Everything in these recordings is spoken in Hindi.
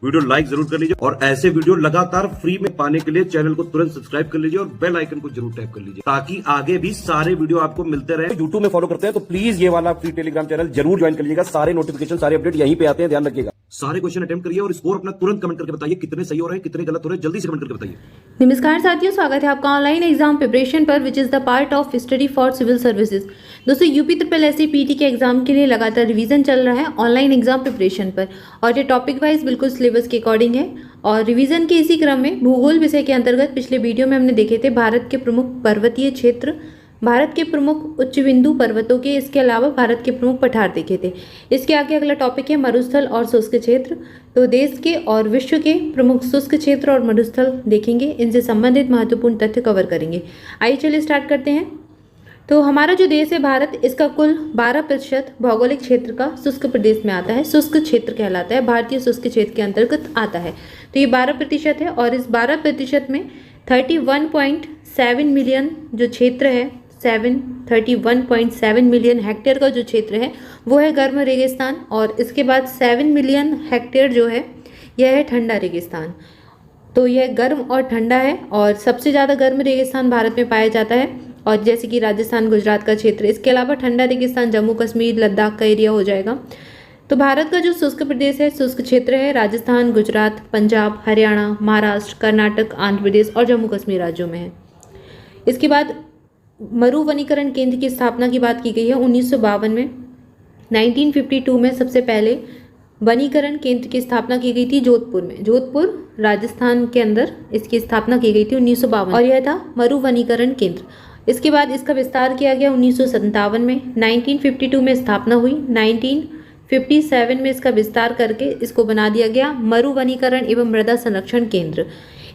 वीडियो लाइक जरूर कर लीजिए और ऐसे वीडियो लगातार फ्री में पाने के लिए चैनल को तुरंत सब्सक्राइब कर लीजिए और बेल आइकन को जरूर टैप कर लीजिए ताकि आगे भी सारे वीडियो आपको मिलते रहे। यूट्यूब में फॉलो करते हैं तो प्लीज ये वाला फ्री टेलीग्राम चैनल जरूर ज्वाइन कर लीजिएगा। सारे नोटिफिकेशन सारे अपडेट यहीं पे आते हैं, ध्यान रखिएगा। सारे क्वेश्चन अटेम्प्ट करिए और स्कोर अपना तुरंत कमेंट करके बताइए कितने सही हो रहे हैं कितने गलत हो रहे हैं, जल्दी से कमेंट करके बताइए। नमस्कार साथियों, स्वागत है आपका ऑनलाइन एग्जाम प्रिपरेशन पर which is the part of study for civil services. दोस्तों यूपी ट्रिपल एससी पीटी के एग्जाम के लिए लगातार रिवीजन चल रहा है ऑनलाइन एग्जाम प्रिपरेशन पर और ये टॉपिक वाइज बिल्कुल सिलेबस के अकॉर्डिंग है। और रिवीजन के इसी क्रम में भूगोल विषय के अंतर्गत पिछले वीडियो में हमने देखे थे भारत के प्रमुख पर्वतीय क्षेत्र, भारत के प्रमुख उच्च बिंदु पर्वतों के, इसके अलावा भारत के प्रमुख पठार देखे थे। इसके आगे अगला टॉपिक है मरुस्थल और शुष्क क्षेत्र। तो देश के और विश्व के प्रमुख शुष्क क्षेत्र और मरुस्थल देखेंगे, इनसे संबंधित महत्वपूर्ण तथ्य कवर करेंगे। आइए चलिए स्टार्ट करते हैं। तो हमारा जो देश है भारत, इसका कुल 12% भौगोलिक क्षेत्र का शुष्क प्रदेश में आता है, शुष्क क्षेत्र कहलाता है, भारतीय शुष्क क्षेत्र के अंतर्गत आता है। तो ये 12% है और इस 12% में 31.7 मिलियन जो क्षेत्र है, 31.7 मिलियन हेक्टेयर का जो क्षेत्र है वो है गर्म रेगिस्तान और इसके बाद 7 मिलियन हेक्टेयर जो है यह है ठंडा रेगिस्तान। तो यह गर्म और ठंडा है और सबसे ज़्यादा गर्म रेगिस्तान भारत में पाया जाता है और जैसे कि राजस्थान गुजरात का क्षेत्र। इसके अलावा ठंडा रेगिस्तान जम्मू कश्मीर लद्दाख का एरिया हो जाएगा। तो भारत का जो शुष्क प्रदेश है, शुष्क क्षेत्र है, राजस्थान, गुजरात, पंजाब, हरियाणा, महाराष्ट्र, कर्नाटक, आंध्र प्रदेश और जम्मू कश्मीर राज्यों में है। इसके बाद मरु वनीकरण केंद्र की स्थापना की बात की गई है 1952 में। 1952 में सबसे पहले वनीकरण केंद्र की स्थापना की गई थी जोधपुर में, जोधपुर राजस्थान के अंदर इसकी स्थापना की गई थी 1952 और यह था मरु वनीकरण केंद्र। इसके बाद इसका विस्तार किया गया 1957 में। 1952 में स्थापना हुई, 1957 में इसका विस्तार करके इसको बना दिया गया मरु वनीकरण एवं मृदा संरक्षण केंद्र।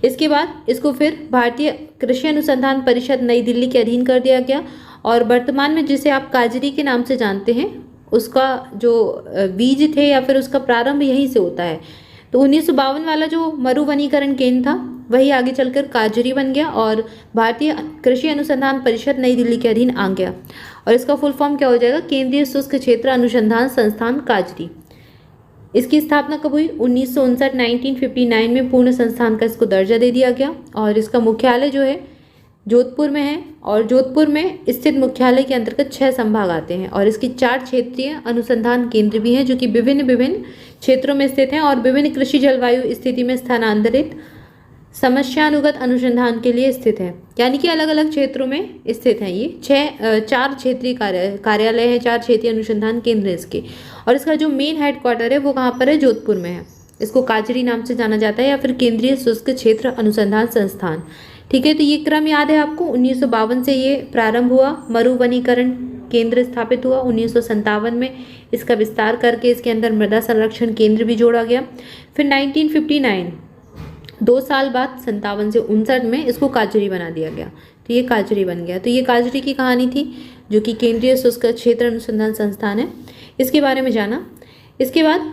इसके बाद इसको फिर भारतीय कृषि अनुसंधान परिषद नई दिल्ली के अधीन कर दिया गया और वर्तमान में जिसे आप काजरी के नाम से जानते हैं, उसका जो बीज थे या फिर उसका प्रारंभ यहीं से होता है। तो 1952 वाला जो मरु वनीकरण केंद्र था वही आगे चलकर काजरी बन गया और भारतीय कृषि अनुसंधान परिषद नई दिल्ली के अधीन आ गया और इसका फुल फॉर्म क्या हो जाएगा, केंद्रीय शुष्क क्षेत्र अनुसंधान संस्थान काजरी। इसकी स्थापना कब हुई, 1959 1959 में पूर्ण संस्थान का इसको दर्जा दे दिया गया और इसका मुख्यालय जो है जोधपुर में है और जोधपुर में स्थित मुख्यालय के अंतर्गत 6 संभाग आते हैं और इसकी 4 क्षेत्रीय अनुसंधान केंद्र भी हैं जो कि विभिन्न विभिन्न क्षेत्रों में स्थित हैं और विभिन्न कृषि जलवायु स्थिति में स्थानांतरित समस्यानुगत अनुसंधान के लिए स्थित है, यानी कि अलग अलग क्षेत्रों में स्थित हैं। ये 4 क्षेत्रीय कार्यालय है, 4 क्षेत्रीय अनुसंधान केंद्र है इसके और इसका जो मेन हेडक्वार्टर है वो कहाँ पर है, जोधपुर में है। इसको काजरी नाम से जाना जाता है या फिर केंद्रीय शुष्क क्षेत्र अनुसंधान संस्थान। ठीक है, तो ये क्रम याद है आपको। 1952 से ये प्रारंभ हुआ, मरु वनीकरण केंद्र स्थापित हुआ। 1957 में इसका विस्तार करके इसके अंदर मृदा संरक्षण केंद्र भी जोड़ा गया। फिर 1959 2 साल बाद 57 से 59 में इसको काजरी बना दिया गया, तो ये काजरी बन गया। तो ये काजरी की कहानी थी जो कि केंद्रीय शुष्क क्षेत्र अनुसंधान संस्थान है, इसके बारे में जाना। इसके बाद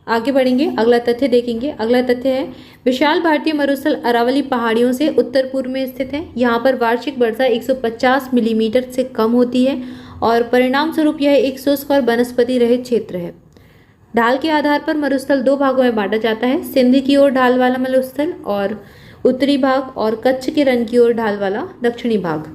आगे बढ़ेंगे, अगला तथ्य देखेंगे। अगला तथ्य है विशाल भारतीय मरुस्थल अरावली पहाड़ियों से उत्तर पूर्व में स्थित है। यहाँ पर वार्षिक वर्षा 150 मिलीमीटर से कम होती है और परिणाम स्वरूप यह एक शुष्क और वनस्पति रहित क्षेत्र है। ढाल के आधार पर मरुस्थल 2 भागों में बांटा जाता है, सिंध की ओर ढाल वाला मरुस्थल और उत्तरी भाग और कच्छ के रण की ओर ढाल वाला दक्षिणी भाग।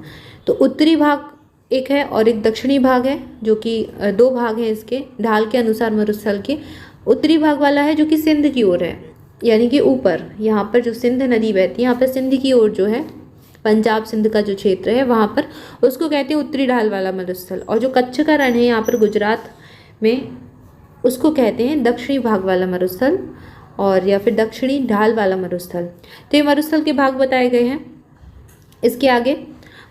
तो उत्तरी भाग एक है और एक दक्षिणी भाग है जो कि 2 भाग हैं इसके ढाल के अनुसार मरुस्थल के। उत्तरी भाग वाला है जो कि सिंध की ओर है, यानी कि ऊपर यहाँ पर जो सिंध नदी बहती है, यहाँ पर सिंध की ओर जो है पंजाब सिंध का जो क्षेत्र है वहाँ पर, उसको कहते हैं उत्तरी ढाल वाला मरुस्थल। और जो कच्छ का रण है यहाँ पर गुजरात में, उसको कहते हैं दक्षिणी भाग वाला मरुस्थल और या फिर दक्षिणी ढाल वाला मरुस्थल। तो ये मरुस्थल के भाग बताए गए हैं। इसके आगे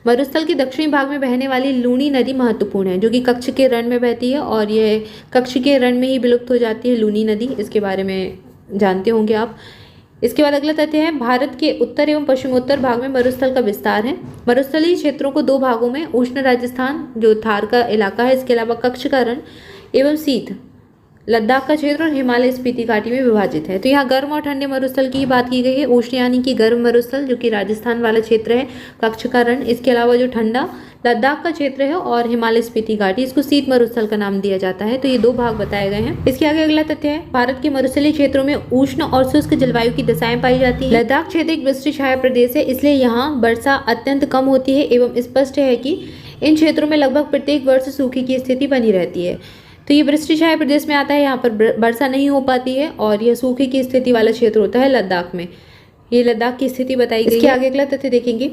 मरुस्थल के दक्षिणी भाग में बहने वाली लूनी नदी महत्वपूर्ण है जो कि कच्छ के रण में बहती है और ये कच्छ के रण में ही विलुप्त हो जाती है लूनी नदी, इसके बारे में जानते होंगे आप। इसके बाद अगला तथ्य है भारत के उत्तर एवं पश्चिमोत्तर भाग में मरुस्थल का विस्तार है। मरुस्थलीय क्षेत्रों को 2 भागों में उष्ण राजस्थान जो थार का इलाका है, इसके अलावा कच्छ का रण एवं शीत लद्दाख का क्षेत्र और हिमालय स्पीति घाटी में विभाजित है। तो यहाँ गर्म और ठंडे मरुस्थल की बात की गई है। उष्ण यानी कि गर्म मरुस्थल जो कि राजस्थान वाला क्षेत्र है, कच्छ का रण। इसके अलावा जो ठंडा लद्दाख का क्षेत्र है और हिमालय स्पीति घाटी, इसको शीत मरुस्थल का नाम दिया जाता है। तो ये 2 भाग बताए गए हैं। इसके आगे अगला तथ्य है, भारत के मरुस्थलीय क्षेत्रों में उष्ण और शुष्क जलवायु की दशाएं पाई जाती है। लद्दाख क्षेत्र एक विस्तृत छाया प्रदेश है, इसलिए यहाँ वर्षा अत्यंत कम होती है एवं स्पष्ट है कि इन क्षेत्रों में लगभग प्रत्येक वर्ष सूखे की स्थिति बनी रहती है। तो ये वृष्टि छाया प्रदेश में आता है, यहाँ पर वर्षा नहीं हो पाती है और यह सूखे की स्थिति वाला क्षेत्र होता है लद्दाख में। ये लद्दाख की स्थिति बताई गई है। इसके आगे अगला तथ्य देखेंगे,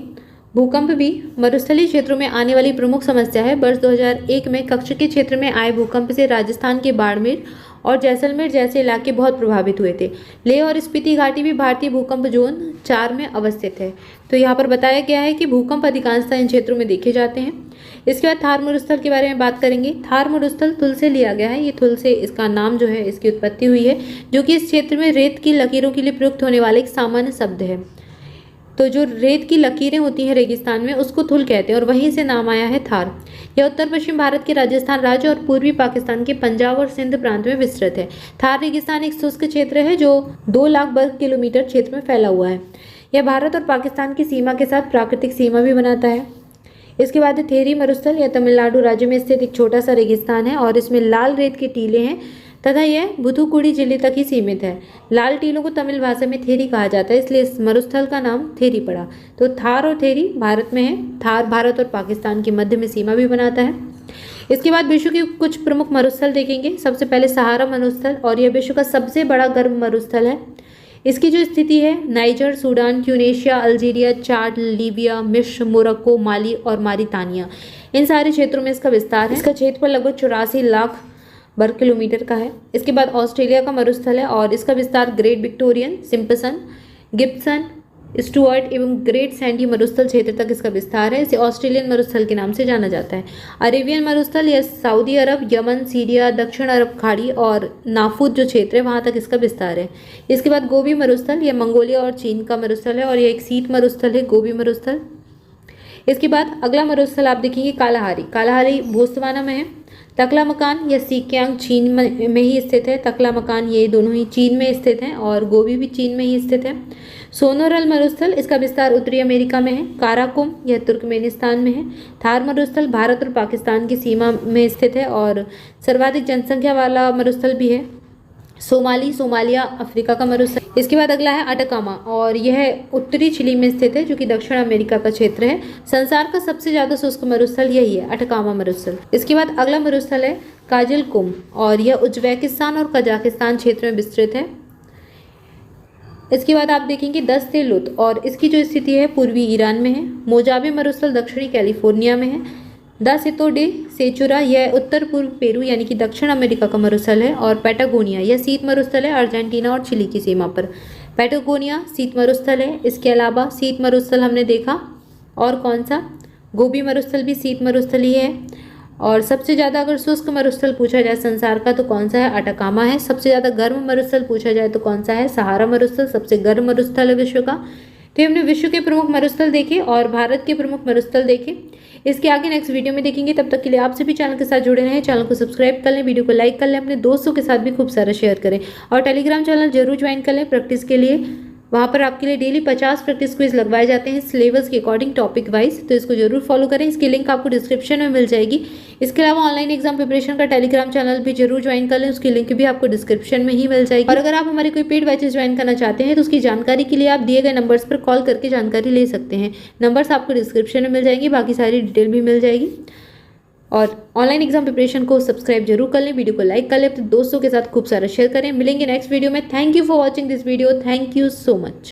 भूकंप भी मरुस्थलीय क्षेत्रों में आने वाली प्रमुख समस्या है। वर्ष 2001 में कच्छ के क्षेत्र में आए भूकंप से राजस्थान के बाड़मेर और जैसलमेर जैसे इलाके बहुत प्रभावित हुए थे। लेह और स्पीति घाटी भी भारतीय भूकंप जोन 4 में अवस्थित है। तो यहाँ पर बताया गया है कि भूकंप अधिकांशतः इन क्षेत्रों में देखे जाते हैं। इसके बाद थार मरुस्थल के बारे में बात करेंगे। थार मरुस्थल थुल से लिया गया है। ये थुल से इसका नाम जो है, इसकी उत्पत्ति हुई है, जो कि इस क्षेत्र में रेत की लकीरों के लिए प्रयुक्त होने वाला एक सामान्य शब्द है। तो जो रेत की लकीरें होती हैं रेगिस्तान में, उसको थुल कहते हैं और वहीं से नाम आया है थार। यह उत्तर पश्चिम भारत के राजस्थान राज्य और पूर्वी पाकिस्तान के पंजाब और सिंध प्रांत में विस्तृत है। थार रेगिस्तान एक शुष्क क्षेत्र है जो 2 लाख वर्ग किलोमीटर क्षेत्र में फैला हुआ है। यह भारत और पाकिस्तान की सीमा के साथ प्राकृतिक सीमा भी बनाता है। इसके बाद थेरी मरुस्थल, यह तमिलनाडु राज्य में स्थित एक छोटा सा रेगिस्तान है और इसमें लाल रेत के टीले हैं तथा यह भुथुकुडी जिले तक ही सीमित है। लाल टीलों को तमिल भाषा में थेरी कहा जाता है, इसलिए इस मरुस्थल का नाम थेरी पड़ा। तो थार और थेरी भारत में है। थार भारत और पाकिस्तान के मध्य में सीमा भी बनाता है। इसके बाद विश्व के कुछ प्रमुख मरुस्थल देखेंगे। सबसे पहले सहारा मरुस्थल, और यह विश्व का सबसे बड़ा गर्म मरुस्थल है। इसकी जो स्थिति है, नाइजर, सूडान, ट्यूनेशिया, अल्जीरिया, चाड, लीबिया, मिस्र, मोरक्को, माली और मारितानिया, इन सारे क्षेत्रों में इसका विस्तार है। इसका क्षेत्रफल लगभग 84 लाख वर्ग किलोमीटर का है। इसके बाद ऑस्ट्रेलिया का मरुस्थल है और इसका विस्तार great Victorian, Simpson, Gibson, Stuart एवं ग्रेट सैंडी मरुस्थल क्षेत्र तक इसका विस्तार है। इसे ऑस्ट्रेलियन मरुस्थल के नाम से जाना जाता है। अरेबियन मरुस्थल, यह सऊदी अरब, यमन, सीरिया, दक्षिण अरब खाड़ी और नाफूद जो क्षेत्र है वहाँ तक इसका विस्तार है। इसके बाद गोबी मरुस्थल, यह मंगोलिया और चीन का मरुस्थल है और यह एक शीत मरुस्थल है, गोबी मरुस्थल। इसके बाद अगला मरुस्थल आप देखेंगे कालाहारी। कालाहारी बोत्सवाना में है। तकलामकान या सिक्यांग चीन में ही स्थित है। तकलामकान ये दोनों ही चीन में स्थित हैं और गोबी भी चीन में ही स्थित है। सोनोरल मरुस्थल, इसका विस्तार उत्तरी अमेरिका में है। काराकुम, यह तुर्कमेनिस्तान में है। थार मरुस्थल भारत और पाकिस्तान की सीमा में स्थित है और सर्वाधिक जनसंख्या वाला मरुस्थल भी है। सोमाली, सोमालिया अफ्रीका का मरुस्थल। इसके बाद अगला है अटकामा, और यह उत्तरी चिली में स्थित है जो कि दक्षिण अमेरिका का क्षेत्र है। संसार का सबसे ज्यादा शुष्क मरुस्थल यही है, अटकामा मरुस्थल। इसके बाद अगला मरुस्थल है काजिलकुम, और यह उज्बेकिस्तान और कजाकिस्तान क्षेत्र में विस्तृत है। इसके बाद आप देखेंगे दस्तेलुत, और इसकी जो स्थिति है पूर्वी ईरान में है। मोजाबे मरुस्थल दक्षिणी कैलिफोर्निया में है। द सितोडे सेचुरा, यह उत्तर पूर्व पेरू यानी कि दक्षिण अमेरिका का मरुस्थल है। और पैटागोनिया, यह शीत मरुस्थल है अर्जेंटीना और चिली की सीमा पर। पैटागोनिया शीत मरुस्थल है। इसके अलावा शीत मरुस्थल हमने देखा, और कौन सा, गोबी मरुस्थल भी शीत मरुस्थल ही है। और सबसे ज़्यादा अगर शुष्क मरुस्थल पूछा जाए संसार का तो कौन सा है, अटकामा है। सबसे ज़्यादा गर्म मरुस्थल पूछा जाए तो कौन सा है, सहारा मरुस्थल सबसे गर्म मरुस्थल है विश्व का। तो हमने विश्व के प्रमुख मरुस्थल देखे और भारत के प्रमुख मरुस्थल देखे। इसके आगे नेक्स्ट वीडियो में देखेंगे। तब तक के लिए आपसे भी चैनल के साथ जुड़े रहें। चैनल को सब्सक्राइब कर लें, वीडियो को लाइक कर लें, अपने दोस्तों के साथ भी खूब सारा शेयर करें और टेलीग्राम चैनल जरूर ज्वाइन कर लें प्रैक्टिस के लिए। वहाँ पर आपके लिए डेली 50 प्रैक्टिस क्विज लगवाए जाते हैं सिलेबस के अकॉर्डिंग टॉपिक वाइज, तो इसको जरूर फॉलो करें। इसकी लिंक आपको डिस्क्रिप्शन में मिल जाएगी। इसके अलावा ऑनलाइन एग्जाम प्रिपरेशन का टेलीग्राम चैनल भी जरूर ज्वाइन कर लें, उसकी लिंक भी आपको डिस्क्रिप्शन में ही मिल जाएगी। और अगर आप हमारे कोई पेड बैचेस ज्वाइन करना चाहते हैं तो उसकी जानकारी के लिए आप दिए गए नंबर्स पर कॉल करके जानकारी ले सकते हैं। नंबर्स आपको डिस्क्रिप्शन में मिल जाएंगे, बाकी सारी डिटेल भी मिल जाएगी। और ऑनलाइन एग्जाम प्रिपरेशन को सब्सक्राइब जरूर कर लें, वीडियो को लाइक कर लें, अपने दोस्तों के साथ खूब सारा शेयर करें। मिलेंगे नेक्स्ट वीडियो में। Thank you for watching this video. Thank you so much.